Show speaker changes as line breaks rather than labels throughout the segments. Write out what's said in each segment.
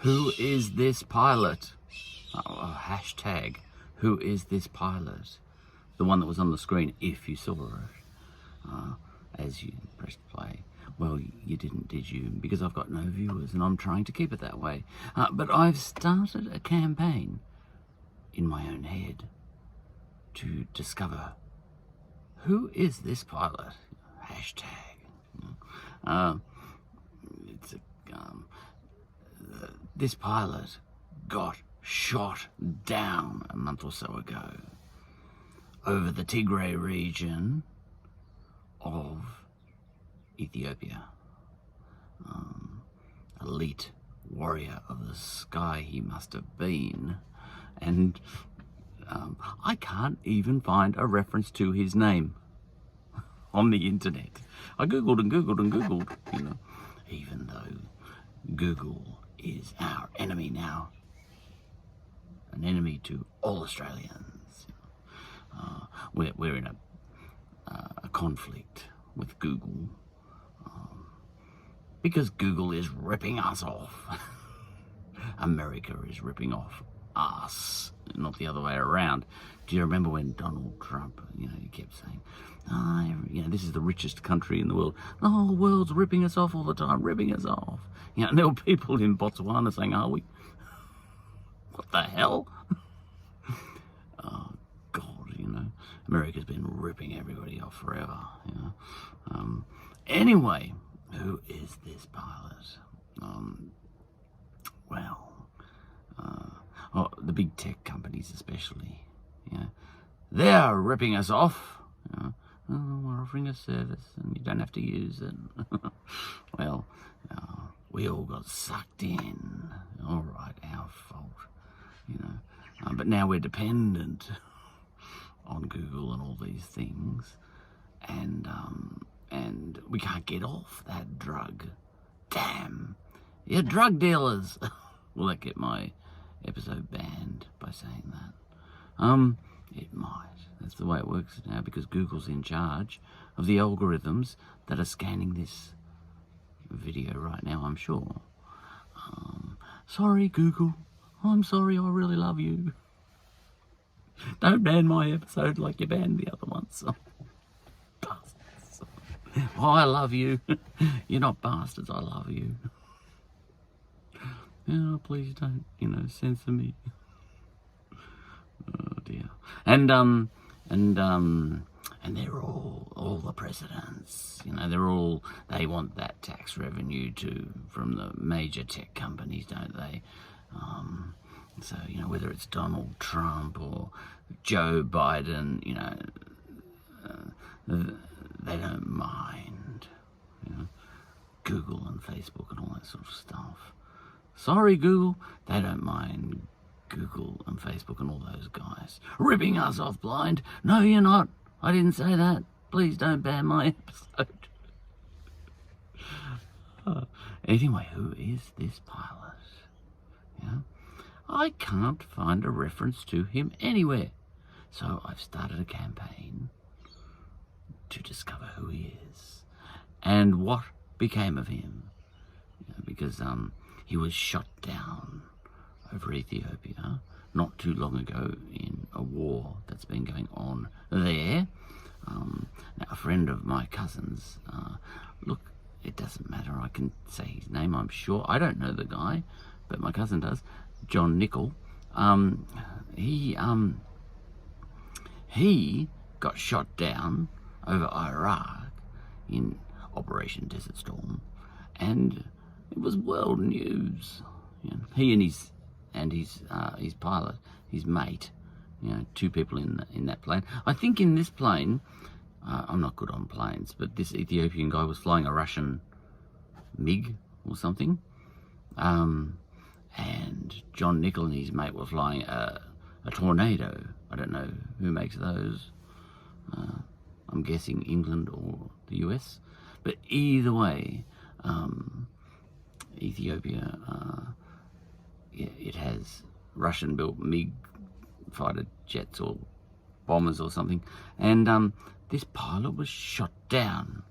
Who is this pilot? Hashtag, who is this pilot? The one that was on the screen, if you saw it, as you pressed play. Well, you didn't, did you? Because I've got no viewers and I'm trying to keep it that way. But I've started a campaign in my own head to discover who is this pilot? Hashtag. This pilot got shot down a month or so ago over the Tigray region of Ethiopia. Elite warrior of the sky he must have been, and I can't even find a reference to his name on the internet. I googled and googled and googled, even though Google is our enemy now, an enemy to all Australians. We're in a conflict with Google because Google is ripping us off. America is ripping off us, not the other way around. Do you remember when Donald Trump, he kept saying, this is the richest country in the world. The whole world's ripping us off all the time, ripping us off. And there were people in Botswana saying, are we? What the hell? Oh, God, America's been ripping everybody off forever, Anyway, who is this pilot? The big tech companies especially, they're ripping us off. We're offering a service and you don't have to use it. Well, we all got sucked in. All right, our fault, but now we're dependent on Google and all these things, and we can't get off that drug. Damn, you're drug dealers. Will that get my episode banned by saying that? It might. That's the way it works now, because Google's in charge of the algorithms that are scanning this video right now, I'm sure. Sorry, Google. I'm sorry, I really love you. Don't ban my episode like you banned the other ones. Bastards. Oh, I love you. You're not bastards, I love you. Please don't, censor me. Oh dear. And they're all the presidents, they want that tax revenue from the major tech companies, don't they? So, whether it's Donald Trump or Joe Biden, they don't mind, Google and Facebook and all that sort of stuff. Sorry, Google, they don't mind Google and Facebook and all those guys ripping us off blind. No, you're not. I didn't say that. Please don't ban my episode. Anyway, who is this pilot? I can't find a reference to him anywhere. So I've started a campaign to discover who he is and what became of him. Because he was shot down over Ethiopia not too long ago in a war that's been going on there. Now, a friend of my cousin's, look, it doesn't matter, I can say his name, I'm sure. I don't know the guy, but my cousin does, John Nichol. He got shot down over Iraq in Operation Desert Storm, and it was world news. He and his pilot, his mate, two people in that plane. I think in this plane, I'm not good on planes, but this Ethiopian guy was flying a Russian MiG or something, and John Nichol and his mate were flying a Tornado. I don't know who makes those. I'm guessing England or the US, but either way, Ethiopia, it has Russian-built MiG fighter jets or bombers or something, and this pilot was shot down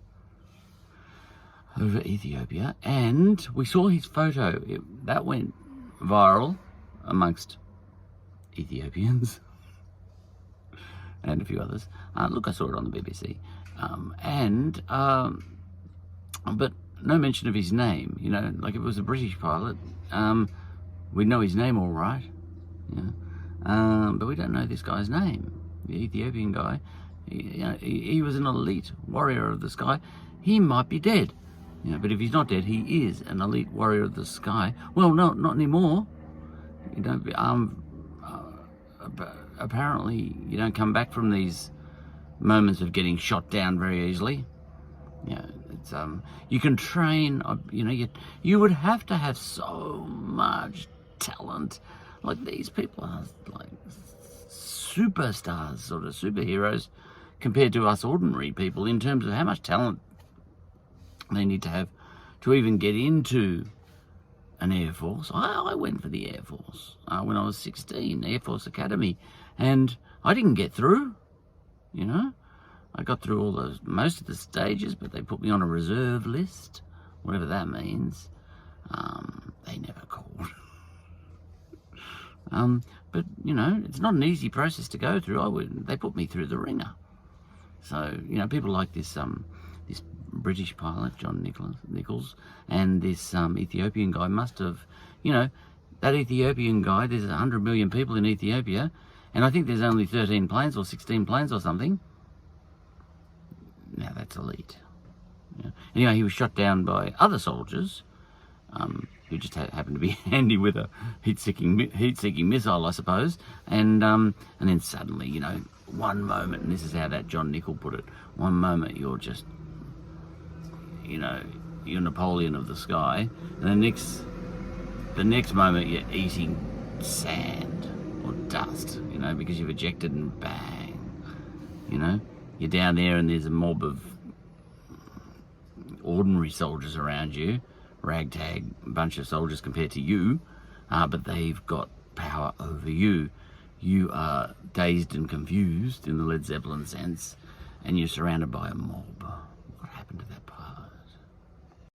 over Ethiopia, and we saw his photo. That went viral amongst Ethiopians and a few others. Look, I saw it on the BBC. But no mention of his name. You know, like if it was a British pilot, we'd know his name all right. But we don't know this guy's name. The Ethiopian guy, he was an elite warrior of the sky. He might be dead, but if he's not dead, he is an elite warrior of the sky. Well, no, not anymore. Apparently, you don't come back from these moments of getting shot down very easily. It's you can train. You would have to have so much talent. Like, these people are like superstars, sort of superheroes, compared to us ordinary people in terms of how much talent they need to have to even get into an Air Force. I went for the Air Force when I was 16, Air Force Academy, and I didn't get through. I got through most of the stages, but they put me on a reserve list, whatever that means. They never called. But it's not an easy process to go through. They put me through the ringer. So people like this this British pilot, John Nichols, and this Ethiopian guy must have, that Ethiopian guy. There's 100 million people in Ethiopia, and I think there's only 13 planes or 16 planes or something. Now that's elite. Anyway, he was shot down by other soldiers who just happened to be handy with a heat-seeking missile, I suppose. And then suddenly, one moment, and this is how that John Nichol put it, one moment you're just, you're Napoleon of the sky, and the next moment you're eating sand or dust, because you've ejected, and bang, you're down there and there's a mob of ordinary soldiers around you, ragtag bunch of soldiers compared to you, but they've got power over you. You are dazed and confused in the Led Zeppelin sense, and you're surrounded by a mob. What happened to that